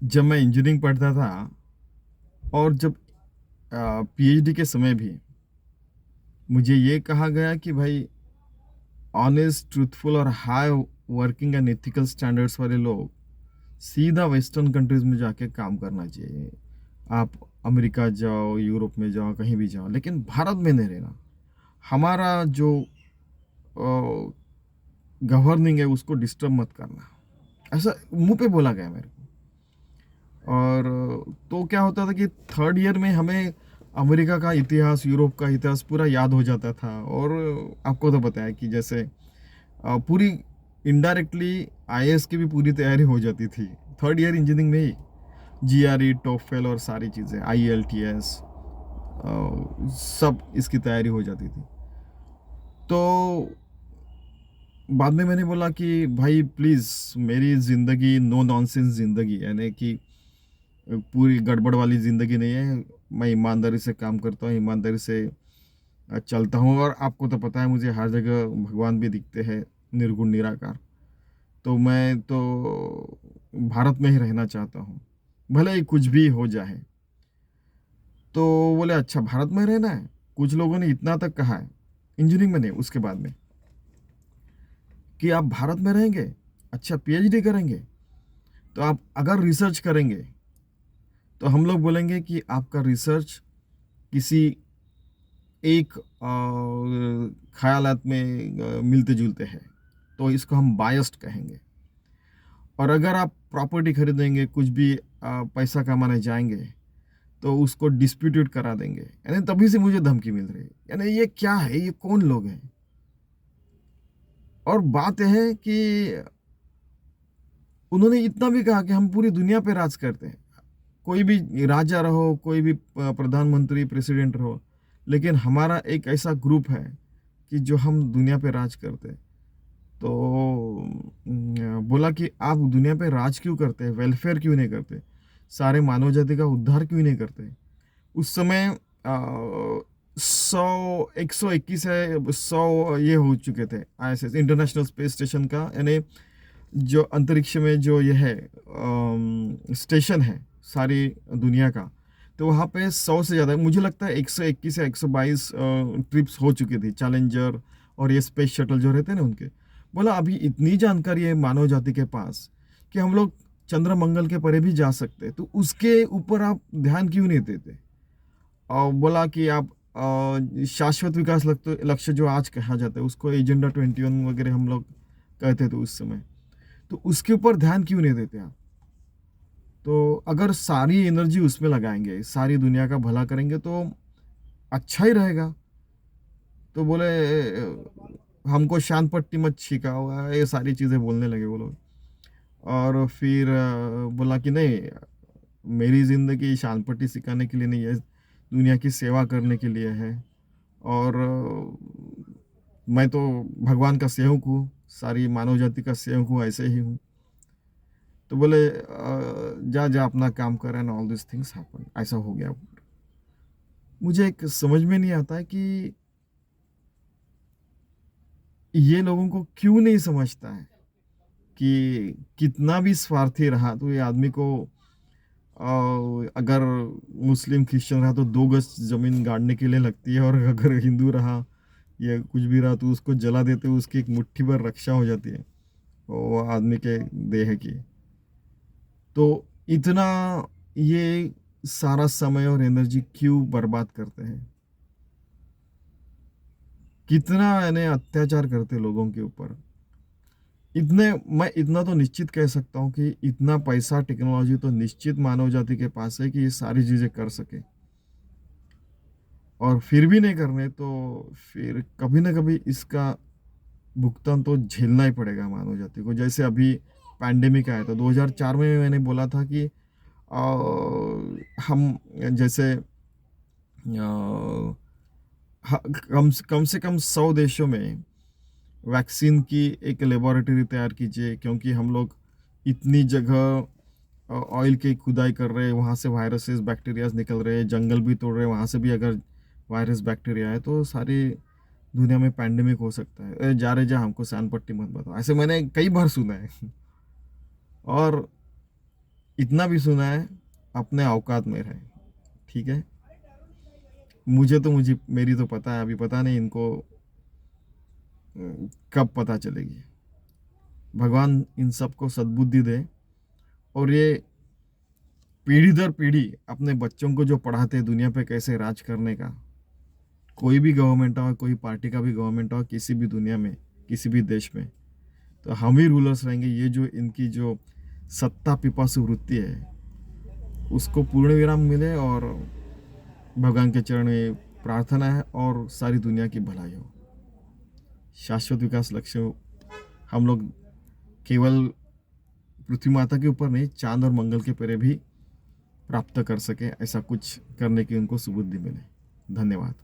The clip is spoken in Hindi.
जब मैं इंजीनियरिंग पढ़ता था और जब पीएचडी के समय भी मुझे ये कहा गया कि भाई ऑनेस्ट, ट्रूथफुल और high working and ethical standards वाले लोग सीधा वेस्टर्न कंट्रीज में जाके काम करना चाहिए। आप अमेरिका जाओ, यूरोप में जाओ, कहीं भी जाओ, लेकिन भारत में नहीं रहना। हमारा जो गवर्निंग है उसको डिस्टर्ब मत करना, ऐसा मुंह पे बोला गया मेरे को। और तो क्या होता था कि थर्ड ईयर में हमें अमेरिका का इतिहास, यूरोप का इतिहास पूरा याद हो जाता था। और आपको तो पता है कि जैसे पूरी इनडायरेक्टली आईएएस की भी पूरी तैयारी हो जाती थी थर्ड ईयर इंजीनियरिंग में ही। जीआरई, टोफेल और सारी चीज़ें, आईएलटीएस, सब इसकी तैयारी हो जाती थी। तो बाद में मैंने बोला कि भाई प्लीज़, मेरी ज़िंदगी नो नॉनसेंस ज़िंदगी, यानी कि पूरी गड़बड़ वाली ज़िंदगी नहीं है। मैं ईमानदारी से काम करता हूँ, ईमानदारी से चलता हूँ। और आपको तो पता है मुझे हर जगह भगवान भी दिखते हैं, निर्गुण निराकार। तो मैं तो भारत में ही रहना चाहता हूँ, भले ही कुछ भी हो जाए। तो बोले अच्छा भारत में रहना है। कुछ लोगों ने इतना तक कहा है, इंजीनियरिंग में नहीं, उसके बाद में, कि आप भारत में रहेंगे, अच्छा पीएचडी करेंगे, तो आप अगर रिसर्च करेंगे तो हम लोग बोलेंगे कि आपका रिसर्च किसी एक ख्यालात में मिलते जुलते हैं, तो इसको हम बायस्ड कहेंगे। और अगर आप प्रॉपर्टी खरीदेंगे, कुछ भी पैसा कमाने जाएंगे, तो उसको डिस्प्यूटेड करा देंगे। यानी तभी से मुझे धमकी मिल रही है। यानी ये क्या है, ये कौन लोग हैं? और बात यह है कि उन्होंने इतना भी कहा कि हम पूरी दुनिया पे राज करते हैं। कोई भी राजा रहो, कोई भी प्रधानमंत्री, प्रेसिडेंट रहो, लेकिन हमारा एक ऐसा ग्रुप है कि जो हम दुनिया पे राज करते हैं। तो बोला कि आप दुनिया पे राज क्यों करते हैं, वेलफेयर क्यों नहीं करते, सारे मानव जाति का उद्धार क्यों नहीं करते? उस समय 121 है, 100 ये हो चुके थे आईएसएस, इंटरनेशनल स्पेस स्टेशन का, यानी जो अंतरिक्ष में जो ये है स्टेशन है सारी दुनिया का। तो वहाँ पे 100 से ज़्यादा, मुझे लगता है 121 या 122 ट्रिप्स हो चुकी थी, चैलेंजर और ये स्पेस शटल जो रहते हैं ना उनके। बोला अभी इतनी जानकारी है मानव जाति के पास कि हम लोग चंद्र मंगल के परे भी जा सकते हैं, तो उसके ऊपर आप ध्यान क्यों नहीं देते? और बोला कि आप शाश्वत विकास लक्ष्य जो आज कहा जाता है उसको एजेंडा 21 वगैरह हम लोग कहते थे उस समय, तो उसके ऊपर ध्यान क्यों नहीं देते आप? तो अगर सारी एनर्जी उसमें लगाएंगे, सारी दुनिया का भला करेंगे, तो अच्छा ही रहेगा। तो बोले हमको शांत पट्टी मत सिखाओ, ये सारी चीज़ें बोलने लगे वो लोग। और फिर बोला कि नहीं, मेरी ज़िंदगी शांत पट्टी सिखाने के लिए नहीं है, दुनिया की सेवा करने के लिए है। और मैं तो भगवान का सेवक हूँ, सारी मानव जाति का सेवक हूँ, ऐसे ही हूँ। तो बोले जा जा अपना काम कर, and all this things happen, ऐसा हो गया। मुझे एक समझ में नहीं आता है कि ये लोगों को क्यों नहीं समझता है कि कितना भी स्वार्थी रहा तो ये आदमी को अगर मुस्लिम क्रिश्चियन रहा तो 2 गज जमीन गाड़ने के लिए लगती है, और अगर हिंदू रहा या कुछ भी रहा तो उसको जला देते, उसकी एक मुट्ठी भर रक्षा हो जाती है वो आदमी के देह की। तो इतना ये सारा समय और एनर्जी क्यों बर्बाद करते हैं? कितना यानी अत्याचार करते हैं लोगों के ऊपर। इतने, मैं इतना तो निश्चित कह सकता हूँ कि इतना पैसा, टेक्नोलॉजी तो निश्चित मानव जाति के पास है कि ये सारी चीज़ें कर सके। और फिर भी नहीं करने, तो फिर कभी ना कभी इसका भुगतान तो झेलना ही पड़ेगा मानव जाति को। जैसे अभी पैंडेमिक आया था 2004 में, मैंने बोला था कि हम जैसे कम से कम 100 देशों में वैक्सीन की एक लेबोरेटरी तैयार कीजिए, क्योंकि हम लोग इतनी जगह ऑयल की खुदाई कर रहे हैं, वहाँ से वायरसेस, बैक्टीरियाज निकल रहे हैं, जंगल भी तोड़ रहे हैं, वहाँ से भी अगर वायरस बैक्टीरिया है तो सारी दुनिया में पैंडेमिक हो सकता है। जा रहे जा हमको सैन पट्टी मत बताओ, ऐसे मैंने कई बार सुना है। और इतना भी सुना है, अपने औकात में रहे। ठीक है, मुझे मेरी तो पता है, अभी पता नहीं इनको कब पता चलेगी। भगवान इन सबको सद्बुद्धि दे, और ये पीढ़ी दर पीढ़ी अपने बच्चों को जो पढ़ाते हैं दुनिया पे कैसे राज करने का, कोई भी गवर्नमेंट हो, कोई पार्टी का भी गवर्नमेंट हो, किसी भी दुनिया में, किसी भी देश में, तो हम ही रूलर्स रहेंगे। ये जो इनकी जो सत्ता पिपासु वृत्ति है, उसको पूर्ण विराम मिले, और भगवान के चरण में प्रार्थना है, और सारी दुनिया की भलाई हो। शाश्वत विकास लक्ष्य हम लोग केवल पृथ्वी माता के ऊपर नहीं, चांद और मंगल के परे भी प्राप्त कर सके, ऐसा कुछ करने की उनको सुबुद्धि मिले। धन्यवाद।